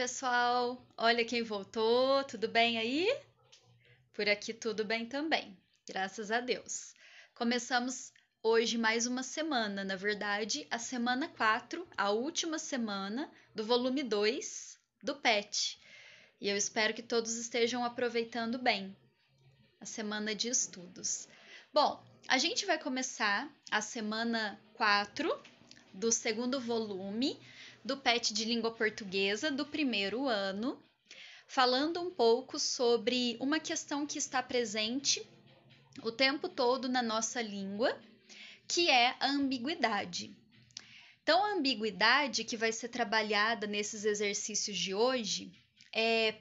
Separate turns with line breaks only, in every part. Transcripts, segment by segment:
pessoal! Olha quem voltou, tudo bem aí? Por aqui tudo bem também, graças a Deus. Começamos hoje mais uma semana, na verdade, a semana 4, a última semana do volume 2 do PET. E eu espero que todos estejam aproveitando bem a semana de estudos. Bom, a gente vai começar a semana 4 do segundo volume do PET de Língua Portuguesa do primeiro ano, falando um pouco sobre uma questão que está presente o tempo todo na nossa língua, que é a ambiguidade. Então, a ambiguidade que vai ser trabalhada nesses exercícios de hoje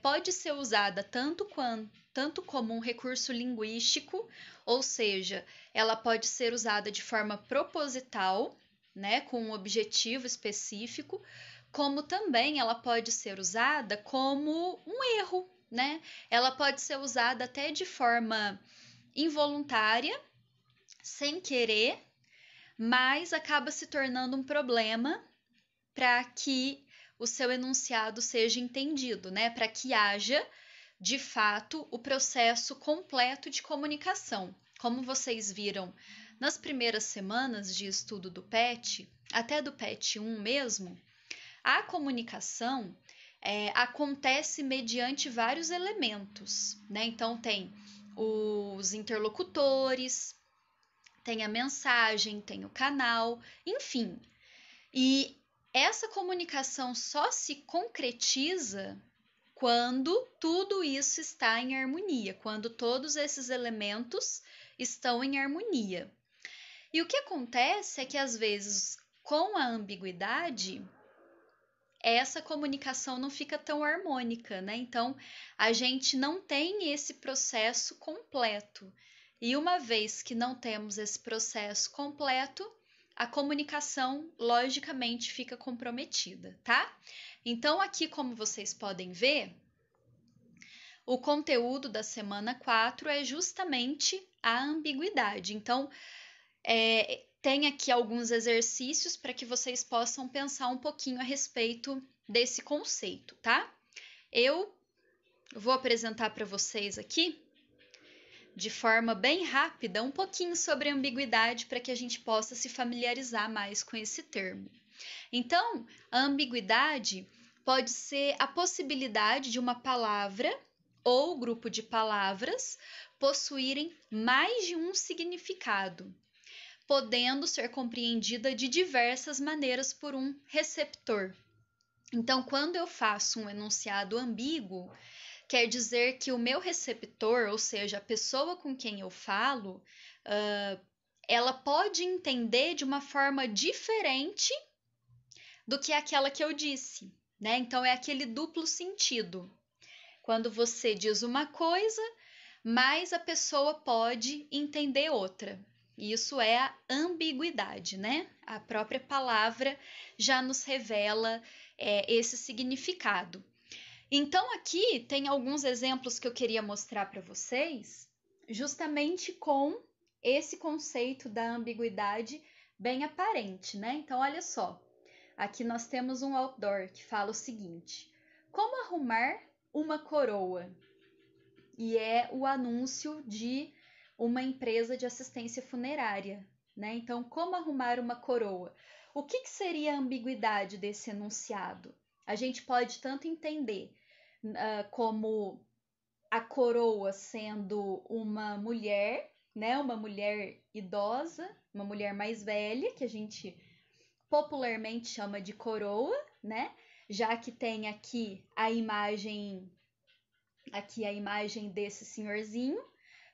pode ser usada tanto como um recurso linguístico, ou seja, ela pode ser usada de forma proposital, né, com um objetivo específico, como também ela pode ser usada como um erro, né? Ela pode ser usada até de forma involuntária, sem querer, mas acaba se tornando um problema para que o seu enunciado seja entendido, né? Para que haja, de fato, o processo completo de comunicação. Como vocês viram nas primeiras semanas de estudo do PET, até do PET 1 mesmo, a comunicação acontece mediante vários elementos, né? Então, tem os interlocutores, tem a mensagem, tem o canal, enfim. E essa comunicação só se concretiza quando tudo isso está em harmonia, quando todos esses elementos estão em harmonia. E o que acontece é que, às vezes, com a ambiguidade, essa comunicação não fica tão harmônica, né? Então, a gente não tem esse processo completo. E uma vez que não temos esse processo completo, a comunicação, logicamente, fica comprometida, tá? Então, aqui, como vocês podem ver, o conteúdo da semana 4 é justamente a ambiguidade. Então, tem aqui alguns exercícios para que vocês possam pensar um pouquinho a respeito desse conceito, tá? Eu vou apresentar para vocês aqui, de forma bem rápida, um pouquinho sobre a ambiguidade para que a gente possa se familiarizar mais com esse termo. Então, a ambiguidade pode ser a possibilidade de uma palavra ou grupo de palavras possuírem mais de um significado, podendo ser compreendida de diversas maneiras por um receptor. Então, quando eu faço um enunciado ambíguo, quer dizer que o meu receptor, ou seja, a pessoa com quem eu falo, ela pode entender de uma forma diferente do que aquela que eu disse, né? Então, é aquele duplo sentido. Quando você diz uma coisa, mas a pessoa pode entender outra. Isso é a ambiguidade, né? A própria palavra já nos revela esse significado. Então, aqui tem alguns exemplos que eu queria mostrar para vocês, justamente com esse conceito da ambiguidade bem aparente, né? Então, olha só. Aqui nós temos um outdoor que fala o seguinte: como arrumar uma coroa? E é o anúncio de uma empresa de assistência funerária, né? Então, como arrumar uma coroa? O que seria a ambiguidade desse enunciado? A gente pode tanto entender como a coroa sendo uma mulher, né? Uma mulher idosa, uma mulher mais velha, que a gente popularmente chama de coroa, né? Já que tem aqui a imagem desse senhorzinho,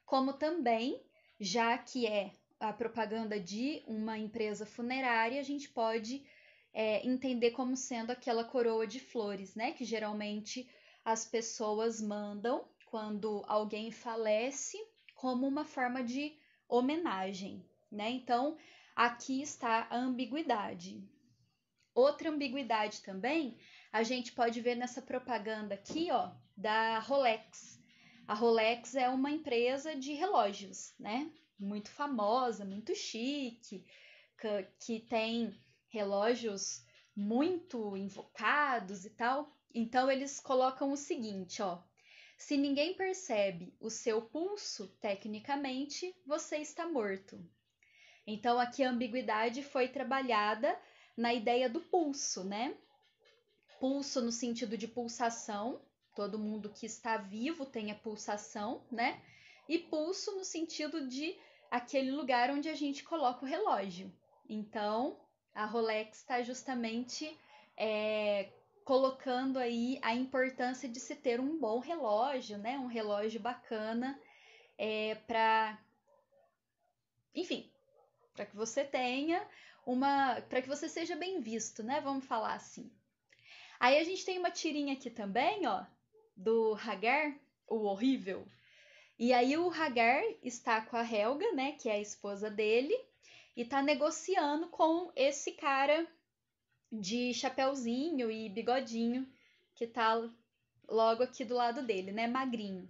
como também, já que é a propaganda de uma empresa funerária, a gente pode entender como sendo aquela coroa de flores, né? Que geralmente as pessoas mandam quando alguém falece, como uma forma de homenagem, né? Então, aqui está a ambiguidade. Outra ambiguidade também, a gente pode ver nessa propaganda aqui, ó, da Rolex. A Rolex é uma empresa de relógios, né? Muito famosa, muito chique, que tem relógios muito invocados e tal. Então eles colocam o seguinte, ó: se ninguém percebe o seu pulso, tecnicamente você está morto. Então aqui a ambiguidade foi trabalhada na ideia do pulso, né? Pulso no sentido de pulsação, todo mundo que está vivo tem a pulsação, né? E pulso no sentido de aquele lugar onde a gente coloca o relógio. Então, a Rolex está justamente colocando aí a importância de se ter um bom relógio, né? Um relógio bacana para, enfim, para que você tenha para que você seja bem visto, né? Vamos falar assim. Aí a gente tem uma tirinha aqui também, ó, do Hagar, o horrível. E aí o Hagar está com a Helga, né, que é a esposa dele, e tá negociando com esse cara de chapeuzinho e bigodinho que tá logo aqui do lado dele, né, magrinho.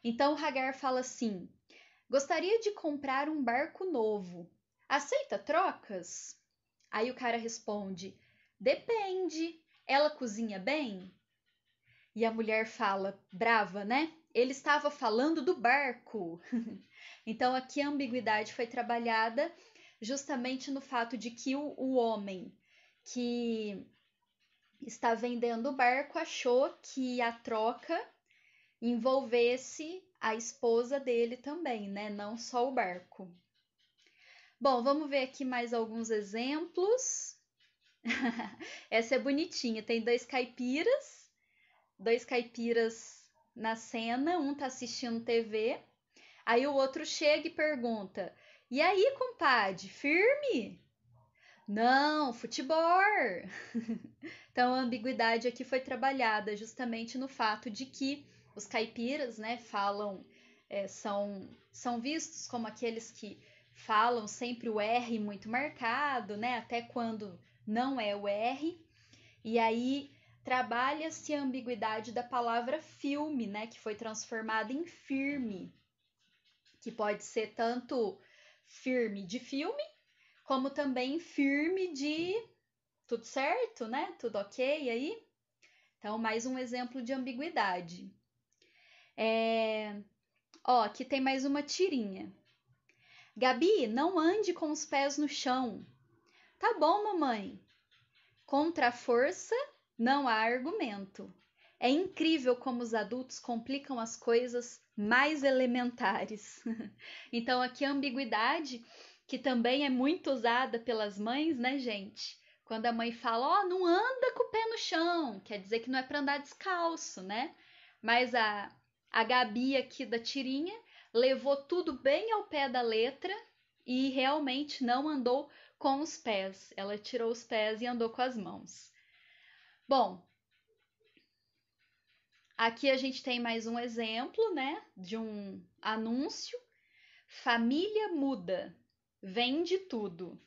Então o Hagar fala assim: gostaria de comprar um barco novo. Aceita trocas? Aí o cara responde: depende. Ela cozinha bem? E a mulher fala, brava, né? Ele estava falando do barco. Então aqui a ambiguidade foi trabalhada justamente no fato de que o homem que está vendendo o barco achou que a troca envolvesse a esposa dele também, né? Não só o barco. Bom, vamos ver aqui mais alguns exemplos. Essa é bonitinha. Tem dois caipiras na cena, um tá assistindo TV, aí o outro chega e pergunta: e aí, compadre, firme? Não, futebol. Então a ambiguidade aqui foi trabalhada justamente no fato de que os caipiras, né, são vistos como aqueles que falam sempre o R muito marcado, né, até quando não é o R. E aí trabalha-se a ambiguidade da palavra filme, né, que foi transformada em firme, que pode ser tanto firme de filme, como também firme de tudo certo, né? Tudo ok aí? Então, mais um exemplo de ambiguidade. Ó, aqui tem mais uma tirinha. Gabi, não ande com os pés no chão. Tá bom, mamãe. Contra a força, não há argumento. É incrível como os adultos complicam as coisas mais elementares. Então, aqui a ambiguidade, que também é muito usada pelas mães, né, gente? Quando a mãe fala, ó, não anda com o pé no chão, quer dizer que não é para andar descalço, né? Mas a Gabi aqui da tirinha levou tudo bem ao pé da letra e realmente não andou com os pés. Ela tirou os pés e andou com as mãos. Bom, aqui a gente tem mais um exemplo, né, de um anúncio. Família muda, vende tudo.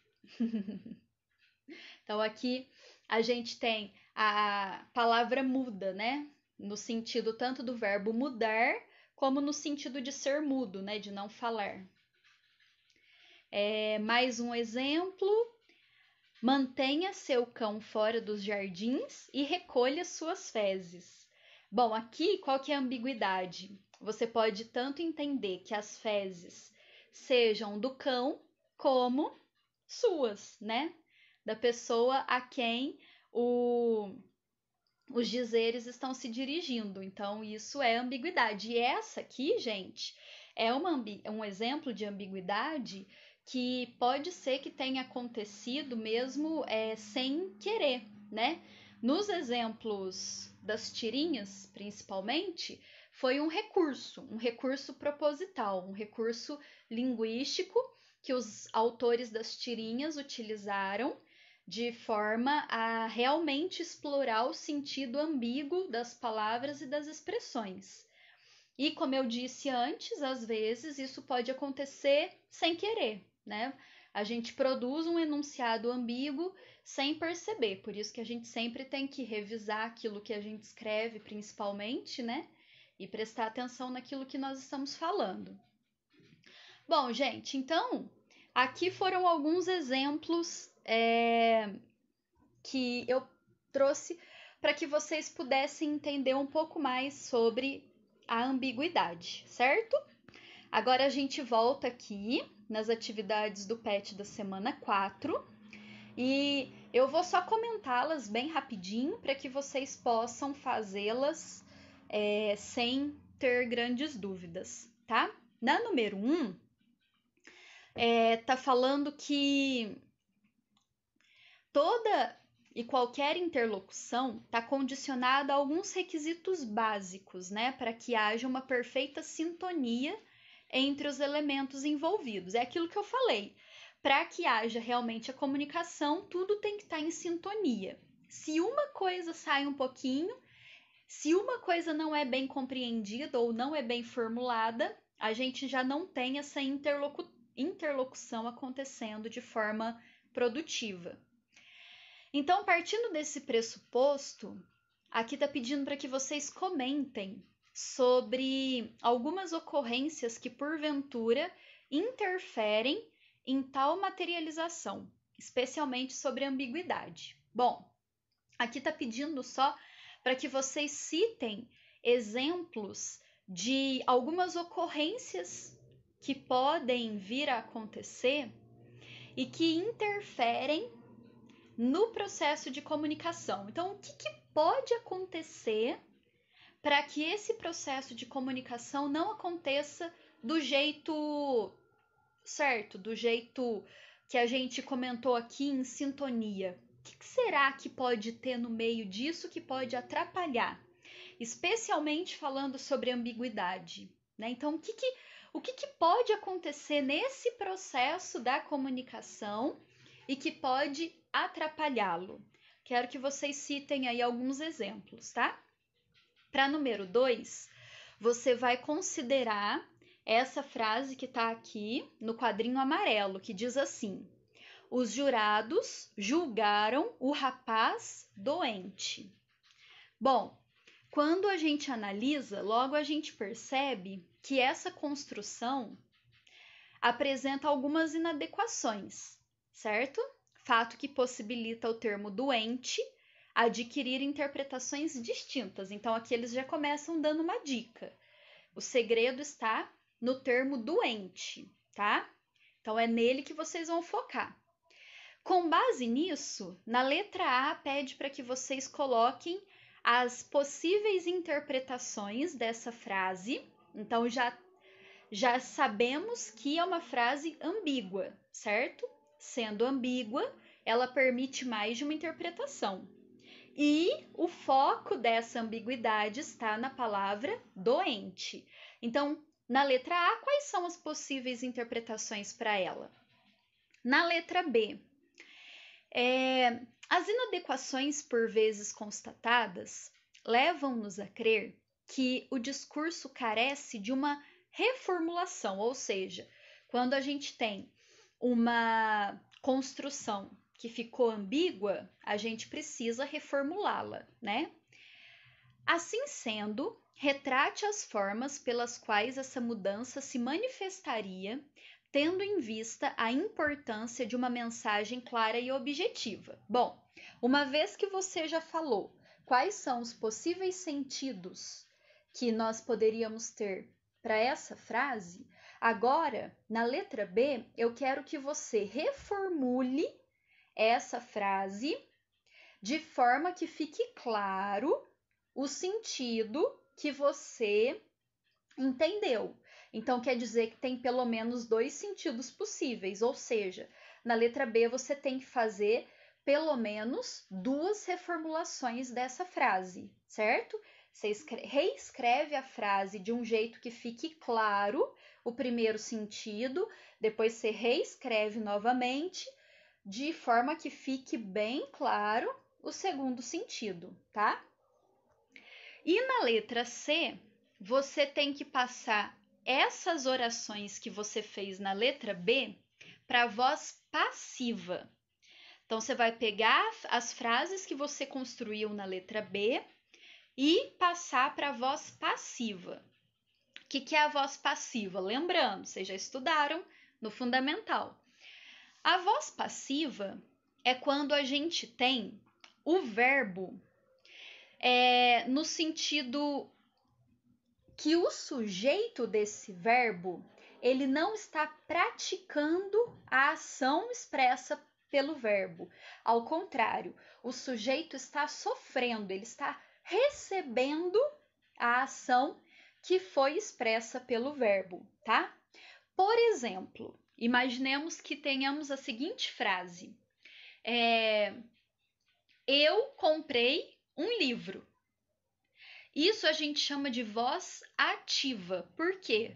Então aqui a gente tem a palavra muda, né, no sentido tanto do verbo mudar como no sentido de ser mudo, né, de não falar. Mais um exemplo. Mantenha seu cão fora dos jardins e recolha suas fezes. Bom, aqui qual que é a ambiguidade? Você pode tanto entender que as fezes sejam do cão como suas, né? Da pessoa a quem os dizeres estão se dirigindo. Então, isso é ambiguidade. E essa aqui, gente, é um exemplo de ambiguidade que pode ser que tenha acontecido mesmo sem querer, né? Nos exemplos das tirinhas, principalmente, foi um recurso proposital, um recurso linguístico que os autores das tirinhas utilizaram de forma a realmente explorar o sentido ambíguo das palavras e das expressões. E como eu disse antes, às vezes isso pode acontecer sem querer, né? A gente produz um enunciado ambíguo sem perceber, por isso que a gente sempre tem que revisar aquilo que a gente escreve, principalmente, né? E prestar atenção naquilo que nós estamos falando. Bom, gente, então aqui foram alguns exemplos que eu trouxe para que vocês pudessem entender um pouco mais sobre a ambiguidade, certo? Agora a gente volta aqui nas atividades do PET da semana 4 e eu vou só comentá-las bem rapidinho para que vocês possam fazê-las sem ter grandes dúvidas, tá? Na número 1, tá falando que toda e qualquer interlocução está condicionada a alguns requisitos básicos, né, para que haja uma perfeita sintonia entre os elementos envolvidos. É aquilo que eu falei. Para que haja realmente a comunicação, tudo tem que estar em sintonia. Se uma coisa sai um pouquinho, se uma coisa não é bem compreendida ou não é bem formulada, a gente já não tem essa interlocução acontecendo de forma produtiva. Então, partindo desse pressuposto, aqui está pedindo para que vocês comentem sobre algumas ocorrências que, porventura, interferem em tal materialização, especialmente sobre a ambiguidade. Bom, aqui está pedindo só para que vocês citem exemplos de algumas ocorrências que podem vir a acontecer e que interferem no processo de comunicação. Então, o que pode acontecer para que esse processo de comunicação não aconteça do jeito certo, do jeito que a gente comentou aqui em sintonia? O que será que pode ter no meio disso que pode atrapalhar? Especialmente falando sobre ambiguidade, né? Então, o que pode acontecer nesse processo da comunicação e que pode atrapalhá-lo? Quero que vocês citem aí alguns exemplos, tá? Para número 2, você vai considerar essa frase que está aqui no quadrinho amarelo, que diz assim: os jurados julgaram o rapaz doente. Bom, quando a gente analisa, logo a gente percebe que essa construção apresenta algumas inadequações, certo? Fato que possibilita o termo doente adquirir interpretações distintas. Então, aqui eles já começam dando uma dica. O segredo está no termo doente, tá? Então, é nele que vocês vão focar. Com base nisso, na letra A pede para que vocês coloquem as possíveis interpretações dessa frase. Então, já sabemos que é uma frase ambígua, certo? Sendo ambígua, ela permite mais de uma interpretação. E o foco dessa ambiguidade está na palavra doente. Então, na letra A, quais são as possíveis interpretações para ela? Na letra B, as inadequações por vezes constatadas levam-nos a crer que o discurso carece de uma reformulação, ou seja, quando a gente tem uma construção que ficou ambígua, a gente precisa reformulá-la, né? Assim sendo, retrate as formas pelas quais essa mudança se manifestaria, tendo em vista a importância de uma mensagem clara e objetiva. Bom, uma vez que você já falou quais são os possíveis sentidos que nós poderíamos ter para essa frase, agora, na letra B, eu quero que você reformule essa frase de forma que fique claro o sentido que você entendeu. Então, quer dizer que tem pelo menos 2 sentidos possíveis, ou seja, na letra B você tem que fazer pelo menos 2 reformulações dessa frase, certo? Você reescreve a frase de um jeito que fique claro o primeiro sentido, depois você reescreve novamente de forma que fique bem claro o segundo sentido, tá? E na letra C, você tem que passar essas orações que você fez na letra B para a voz passiva. Então, você vai pegar as frases que você construiu na letra B e passar para a voz passiva. O que é a voz passiva? Lembrando, vocês já estudaram no fundamental. A voz passiva é quando a gente tem o verbo no sentido que o sujeito desse verbo, ele não está praticando a ação expressa pelo verbo. Ao contrário, o sujeito está sofrendo, ele está recebendo a ação que foi expressa pelo verbo, tá? Por exemplo, imaginemos que tenhamos a seguinte frase: eu comprei um livro. Isso a gente chama de voz ativa. Por quê?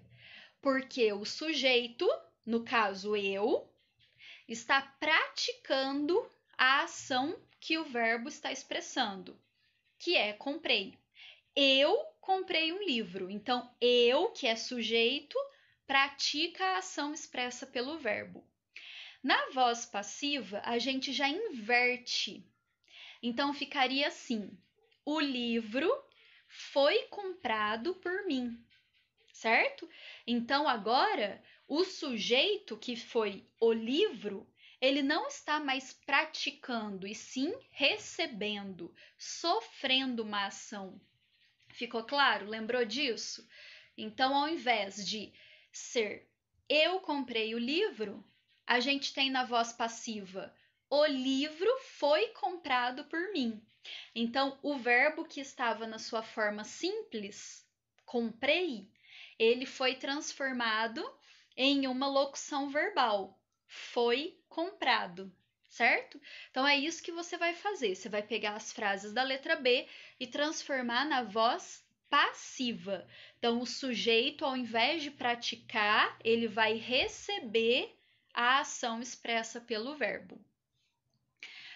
Porque o sujeito, no caso eu, está praticando a ação que o verbo está expressando, que é comprei. Eu comprei um livro. Então, eu, que é sujeito, pratica a ação expressa pelo verbo. Na voz passiva, a gente já inverte. Então, ficaria assim: o livro foi comprado por mim, certo? Então, agora, o sujeito, que foi o livro, ele não está mais praticando, e sim recebendo, sofrendo uma ação. Ficou claro? Lembrou disso? Então, ao invés de ser eu comprei o livro, a gente tem na voz passiva o livro foi comprado por mim. Então, o verbo que estava na sua forma simples, comprei, ele foi transformado em uma locução verbal. Foi comprado, certo? Então, é isso que você vai fazer. Você vai pegar as frases da letra B e transformar na voz passiva. Então, o sujeito, ao invés de praticar, ele vai receber a ação expressa pelo verbo.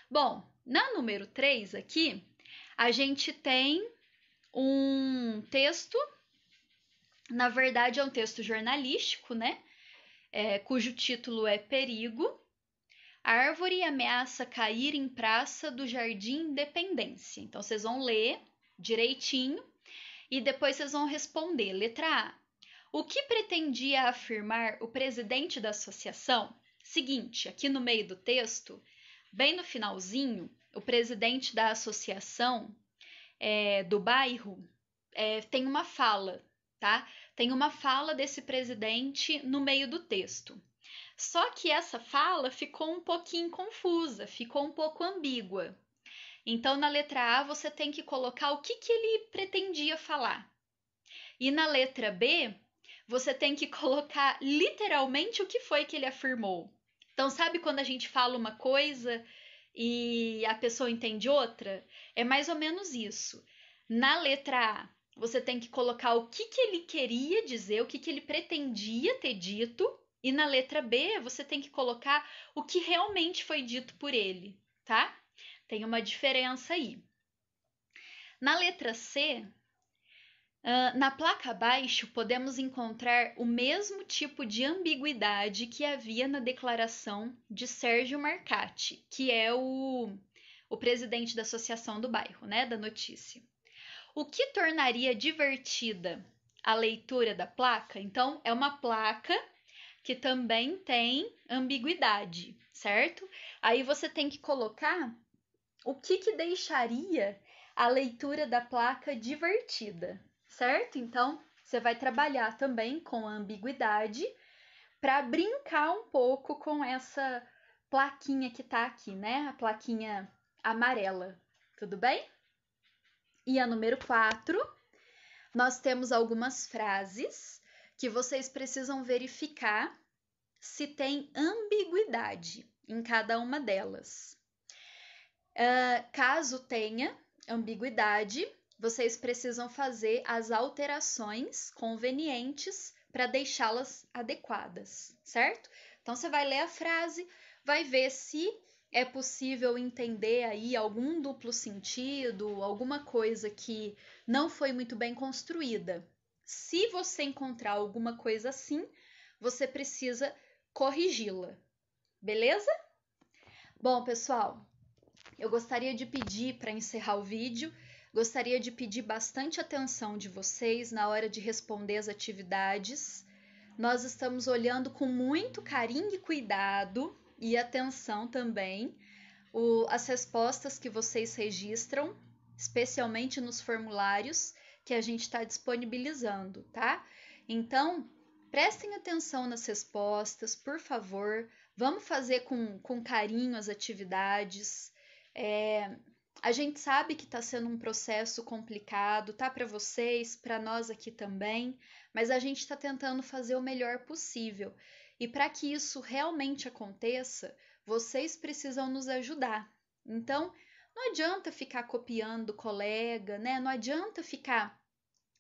Bom, na número 3 aqui, a gente tem um texto, na verdade é um texto jornalístico, né? Cujo título é Perigo. Árvore ameaça cair em praça do Jardim Independência. Então, vocês vão ler direitinho e depois vocês vão responder. Letra A. O que pretendia afirmar o presidente da associação? Seguinte, aqui no meio do texto, bem no finalzinho, o presidente da associação do bairro tem uma fala, tá? Tem uma fala desse presidente no meio do texto. Só que essa fala ficou um pouquinho confusa, ficou um pouco ambígua. Então, na letra A, você tem que colocar o que ele pretendia falar. E na letra B, você tem que colocar literalmente o que foi que ele afirmou. Então, sabe quando a gente fala uma coisa e a pessoa entende outra? É mais ou menos isso. Na letra A, você tem que colocar o que ele queria dizer, o que ele pretendia ter dito, e na letra B, você tem que colocar o que realmente foi dito por ele, tá? Tem uma diferença aí. Na letra C, na placa abaixo, podemos encontrar o mesmo tipo de ambiguidade que havia na declaração de Sérgio Marcati, que é o presidente da associação do bairro, né, da notícia. O que tornaria divertida a leitura da placa? Então, é uma placa que também tem ambiguidade, certo? Aí você tem que colocar o que deixaria a leitura da placa divertida, certo? Então, você vai trabalhar também com a ambiguidade para brincar um pouco com essa plaquinha que tá aqui, né? A plaquinha amarela, tudo bem? E a número 4, nós temos algumas frases que vocês precisam verificar se tem ambiguidade em cada uma delas. Caso tenha ambiguidade, vocês precisam fazer as alterações convenientes para deixá-las adequadas, certo? Então, você vai ler a frase, vai ver se é possível entender aí algum duplo sentido, alguma coisa que não foi muito bem construída. Se você encontrar alguma coisa assim, você precisa corrigi-la, beleza? Bom, pessoal, eu gostaria de pedir, para encerrar o vídeo, gostaria de pedir bastante atenção de vocês na hora de responder as atividades. Nós estamos olhando com muito carinho e cuidado e atenção também as respostas que vocês registram. especialmente nos formulários que a gente está disponibilizando, tá? Então, prestem atenção nas respostas, por favor. Vamos fazer com carinho as atividades. A gente sabe que está sendo um processo complicado, tá? Para vocês, para nós aqui também, mas a gente está tentando fazer o melhor possível. E para que isso realmente aconteça, vocês precisam nos ajudar. Então, não adianta ficar copiando o colega, né? Não adianta ficar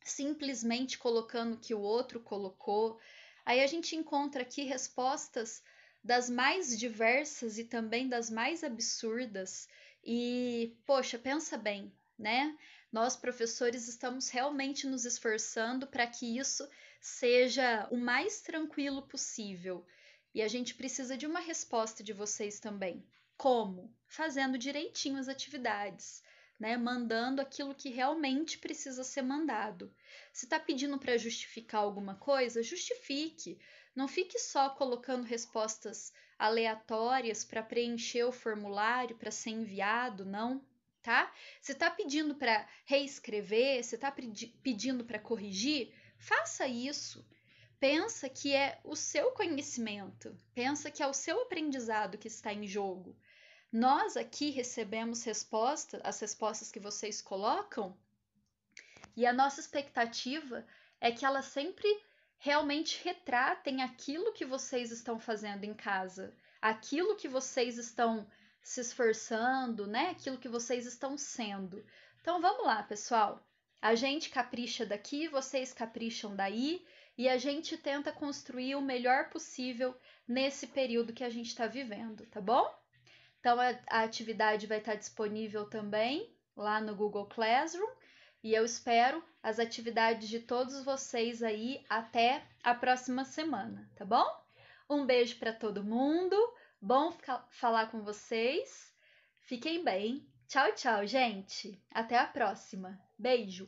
simplesmente colocando o que o outro colocou. Aí a gente encontra aqui respostas das mais diversas e também das mais absurdas. E, poxa, pensa bem, né? Nós, professores, estamos realmente nos esforçando para que isso seja o mais tranquilo possível. E a gente precisa de uma resposta de vocês também. Como? Fazendo direitinho as atividades, né? Mandando aquilo que realmente precisa ser mandado. Se está pedindo para justificar alguma coisa, justifique. Não fique só colocando respostas aleatórias para preencher o formulário, para ser enviado, não, tá? Se está pedindo para reescrever, se está pedindo para corrigir, faça isso. Pensa que é o seu conhecimento, pensa que é o seu aprendizado que está em jogo. Nós aqui recebemos as respostas que vocês colocam, e a nossa expectativa é que elas sempre realmente retratem aquilo que vocês estão fazendo em casa, aquilo que vocês estão se esforçando, né? Aquilo que vocês estão sendo. Então vamos lá, pessoal. A gente capricha daqui, vocês capricham daí, e a gente tenta construir o melhor possível nesse período que a gente está vivendo, tá bom? Então a atividade vai estar disponível também lá no Google Classroom. E eu espero as atividades de todos vocês aí até a próxima semana, tá bom? Um beijo para todo mundo. Bom falar com vocês. Fiquem bem. Tchau, tchau, gente. Até a próxima. Beijo.